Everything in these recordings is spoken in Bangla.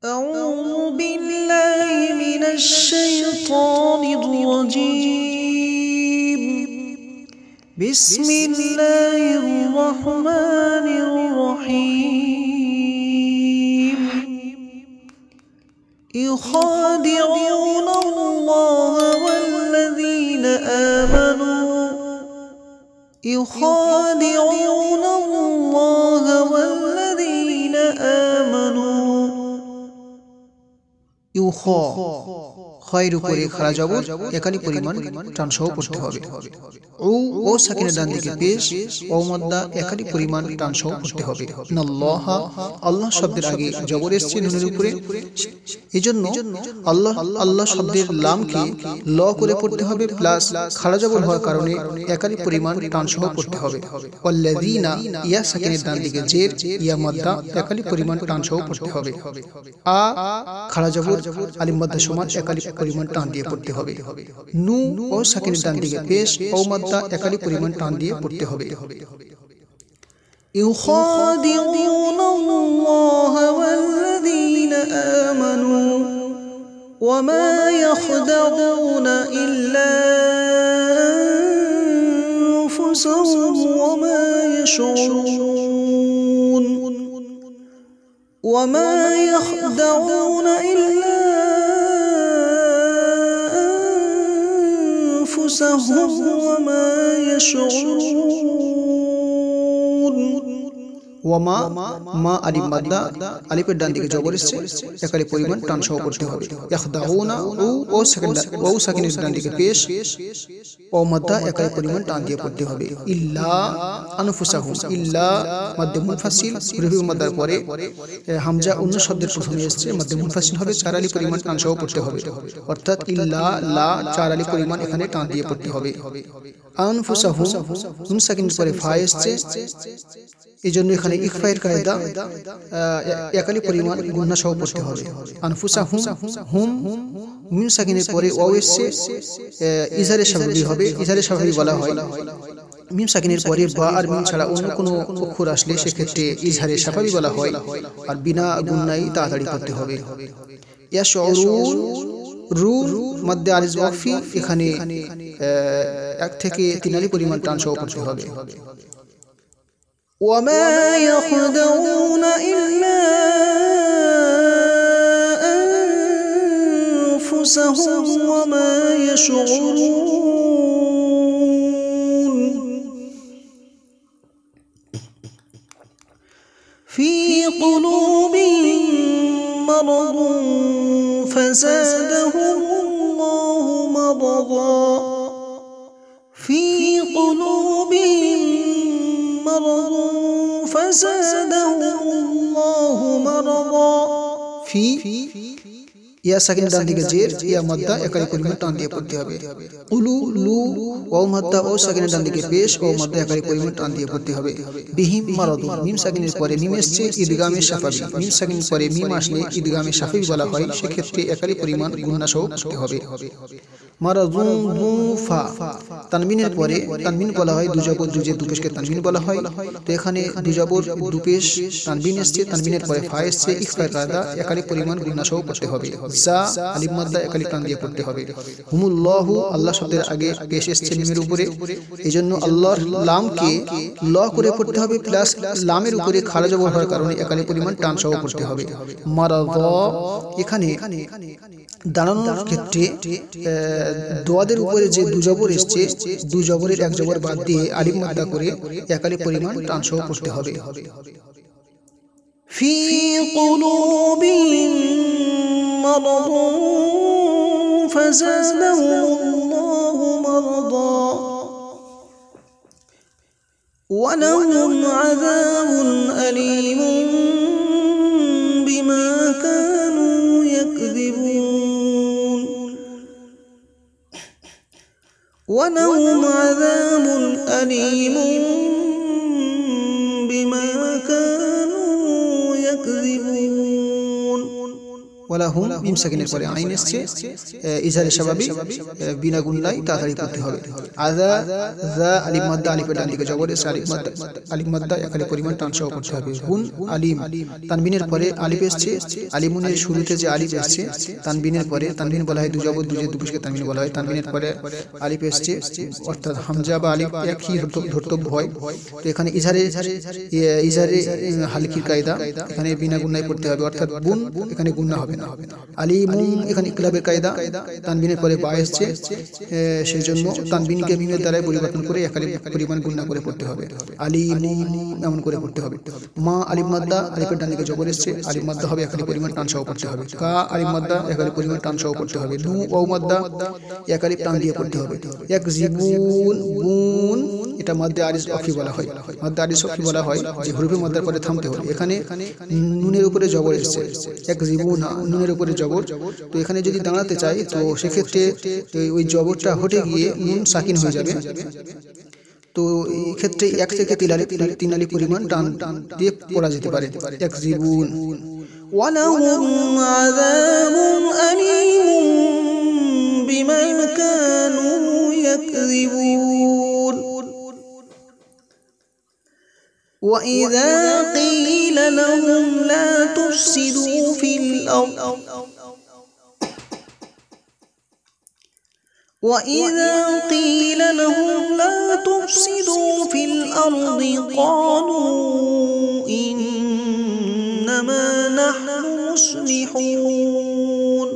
أعوذ بالله من الشيطان الرجيم. بسم الله الرحمن الرحيم. يخادعون الله والذين آمنوا يخادعون الله والذين آمنوا ইউখা খয়ের উপরে খাড়া জবর একালি পরিমাণ টান সহ পড়তে হবে। ও সাকিনের ডান দিকে পেশ ও মাদ্দা একালি পরিমাণ টান সহ পড়তে হবে। আল্লাহ আল্লাহ শব্দের আগে জবর এসেছে নুনের উপরে, এজন্য আল্লাহ আল্লাহ শব্দের লামকে ল করে পড়তে হবে প্লাস খাড়া জবর হওয়ার কারণে একালি পরিমাণ টান সহ পড়তে হবে। ওয়াল্লাযীনা ইয়া সাকিনের ডান দিকে জের ইয়া মাদ্দা একালি পরিমাণ টান সহ পড়তে হবে। আ খাড়া জবর আলিফ মাদ্দা সমান একালি পরিমাণ টান দিয়ে পড়তে হবে। নু ও সাকিনের ডান দিকে পেশ ও মাদ্দা একালি পরিমাণ টান দিয়ে পড়তে হবে। ইউখাদিউনা আল্লাহ ওয়াল্লাযীনা আমানু ওয়া মা ইয়াখদাউনা ইল্লা আনফুসাহুম ওয়া মা ইয়াশউরুন ওয়া মা ইয়াখদাউনা ইল্লা أنفسهم وما يشعرون ওয়ামা মা আলিফ মাদ্দা আলিফের ডান দিকে জবর এসেছে একালি পরিমাণ টান সহ পড়তে হবে। ইয়াখদাউনা ও সাকিনের ডান দিকে পেশ ও মাদ্দা একালি পরিমাণ টান দিয়ে পড়তে হবে। ইল্লা আনফুসাহুম ইল্লা মাদ্দে মুনফাসিল রুফি মাদ্দার পরে হামজা অন্য শব্দের প্রথমে এসেছে মাদ্দে মুনফাসিল হবে 4 আলিফ পরিমাণ টান সহ পড়তে হবে, অর্থাৎ ইল্লা লা 4 আলিফ পরিমাণ এখানে টান দিয়ে পড়তে হবে। আনফুসাহুম নুন সাকিনের পরে ফা এসেছে, এজন্য এখানে ইখফায়ের কায়দা একালি পরিমাণ গুণনা সহ পড়তে হবে। আনফুসাহুম হুম মিম সাকিনের পরে ওয়াও এসেছে, ইজহারে সাফাবি হবে, ইজহারে সাফাবি বলা হয় মিম সাকিনের পরে বা আর মিম ছাড়া অন্য কোনো অক্ষর আসলে সেক্ষেত্রে ইজহারে সাফাবি বলা হয়, আর বিনা গুণনাই তাড়াতাড়ি করতে হবে। ইয়াশউরুন রু মধ্যে আলিফ ওয়াকফি, এখানে 1 থেকে 3 আলিফ পরিমাণ টান সহ পড়তে হবে। وما يخدعون إلا أنفسهم وما يشعرون في قلوبهم مرض فزادهم الله مرضا في قلوبهم مرض فزادهم الله مرضا في ইয়া সাকিন ডান দিকে জের ইয়া মাদ্দা একালি পরিমাণ টান দিয়ে পড়তে হবে। উলু লু ওয়াও মাদ্দা ও সাকিনের ডান দিকে পেশ ও মাদ্দা একালি পরিমাণ টান দিয়ে পড়তে হবে। বিহিম মারাদু মিম সাকিনের পরে মিম এসেছে ইদগামে শাফাবি, মিম সাকিনের পরে মিম আসলে ইদগামে শাফাবি বলা হয়, সেক্ষেত্রে একালি পরিমাণ গুণনা সহ পড়তে হবে। মারাদুন দুফা তানবিনের পরে তানবিন বলা হয় দুজবর দুজে দুপেশকে তানবিন বলা হয়, তো এখানে দুজবর দুপেশ তানবিন এসেছে, তানবিনের পরে ফা এসেছে, ইখফায়ের কায়দা একালি পরিমাণ গুণনা সহ পড়তে হবে। জা আলিফ মাদ্দা একালি টান দিয়ে পড়তে হবে। হুমুল্লাহু আল্লাহ শব্দের আগে পেশ এসেছে মিমের উপরে, এজন্য আল্লাহর লামকে ল করে পড়তে হবে প্লাস লামের উপরে খাড়া জবর হওয়ার কারণে একালি পরিমাণ টান সহ পড়তে হবে। মারাদা এখানে দাঁড়ানোর ক্ষেত্রে দোয়াদের উপরে যে দুজবর এসেছে দুজবরের এক জবর বাদ দিয়ে আলিফ মাদ্দা করে একালি পরিমাণ টান সহ পড়তে হবে। في قلوبهم مرض فزادهم الله مرضا ولهم عذاب أليم بما كانوا يكذبون ولهم عذاب أليم بما كانوا يكذبون ওয়ালা হুম মিম সাকিনের পরে আইন এসছে ইজহারে স্বাভাবিক বিনা গুন্নায় তাড়াতাড়ি পড়তে হবে আযা যা আলিফ মাদ্দা আলিফের ডান দিকে জবর এসে আলিফ মাদ্দা একালি পরিমাণ টান সহ পড়তে হবে হুন আলিম তানবিনের পরে আলিফ এসছে আলিমুনের শুরুতে যে আলিফ এসছে তানবিনের পরে তানবিন বলা হয় দু জবর দু জের দুপুষকে তানবিন বলা হয় তানবিনের পরে আলিফ এসছে অর্থাৎ হামজা বা আলিফ একই ধর্তব্য হয় তো এখানে ইজহারে হালকির কায়দা এখানে বিনা গুন্নায় পড়তে হবে অর্থাৎ বুন এখানে গুন্না হবে না আলিমুন এখানে ইকলাবের কায়দা তানবিনের পরে বা এসছে সেই জন্য তানবিনকে মিমের দ্বারা পরিবর্তন করে একালি পরিমাণ গুন্না করে পড়তে হবে আলিমুন এমন করে পড়তে হবে মা আলিফ মাদ্দা আলিফের ডান দিকে জবর এসছে আলিফ মাদ্দা হবে একালি পরিমাণ টান সহ পড়তে হবে কা আলিফ মাদ্দা একালি পরিমাণ টান সহ পড়তে হবে নু ওয়াও মাদ্দা একালি টান দিয়ে পড়তে হবে ইয়াকজিবুন বুন এটা মাদ্দে আরিজ অফি বলা হয় মাদ্দে আরিজ অফি বলা হয় যে হরফে মাদ্দার পরে থামতে হবে এখানে নুনের উপরে জবর এসছে ইয়াকজিবুন নুনের উপরে জবর তো এখানে যদি দাঁড়াতে চাই তো সেক্ষেত্রে ওই জবরটা হটে গিয়ে নুন সাকিন হয়ে যাবে তো এই ক্ষেত্রে এক থেকে তিন আলিফ পরিমাণ টান দিয়ে পড়া যেতে পারে ইয়াকজিবুন ওয়ালাহুম আযাবুন আলীমুম বিমা কানু ইয়াকযিবুন وإذا قيل لهم لا تفسدوا في الأرض وإذا قيل لهم لا تفسدوا في الأرض قالوا إنما نحن مصلحون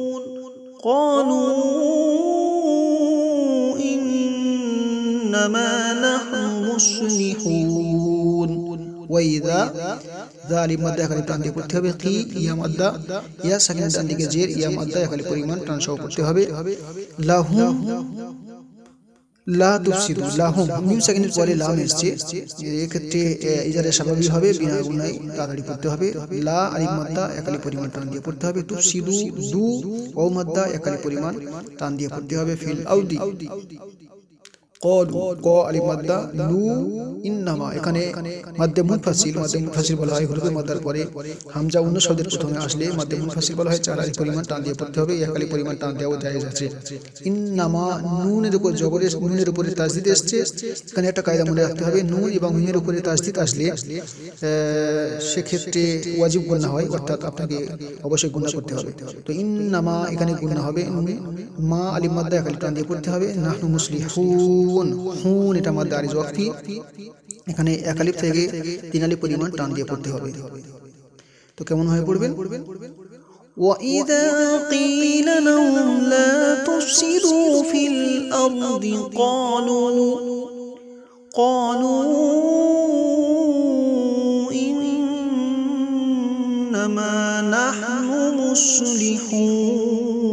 قالوا إنما نحن مصلحون وإذا জালিম মাদ্দা একালি টান দিয়ে পড়তে হবে কি ইয়া মাদ্দা ইয়া সাকিন ডান দিকে জের ইয়া মাদ্দা একালি পরিমাণ টান সহ পড়তে হবে লাহুম লা তুফসিদু লাহুম মিম সাকিনের পরে লাম এসেছে এই ক্ষেত্রে ইজারে স্বাভাবিক হবে বিনা গুনায় তাড়াতাড়ি পড়তে হবে লা আলিফ মাদ্দা একালি পরিমাণ টান দিয়ে পড়তে হবে তুফসিদু দু ওয়াও মাদ্দা একালি পরিমাণ টান দিয়ে পড়তে হবে ফিল আউদি ক আলিফ মাদ্দা লু ইন্নামা এখানে মাদ্দে মুনফাসিল বলা হয় হরফে মাদ্দার পরে হামজা অন্য শব্দের প্রথমে আসলে মাদ্দে মুনফাসিল বলা হয় চার আলিফ পরিমাণ টান দিয়ে পড়তে হবে একালি পরিমাণ টান দেওয়া জায়েজ আছে ইন্নামা নুনের উপর জবরের নুনের উপরে তাসদিদ এসেছে এখানে একটা কায়দা মনে রাখতে হবে নুন এবং মিমের উপরে তাসদিদ আসলে সেক্ষেত্রে ওয়াজিব গুনাহ হয় অর্থাৎ আপনাকে অবশ্যই গুনাহ করতে হবে তো ইন্নামা এখানে গুনাহ হবে মা আলিফ মাদ্দা একালি টান দিয়ে পড়তে হবে নাহনু মুসলিহুন হুন এটা মাদ্দা আরিজ ওয়াক্তি এখানে এক আলিফ থেকে তিন আলিফ পরিমাণ টান দিয়ে পড়তে হবে তো কেমন ভাবে পড়বেন وَإِذَا قِيلَ لَهُمْ لَا تُفْسِدُوا فِي الْأَرْضِ قَالُوا إِنَّمَا نَحْنُ مُصْلِحُونَ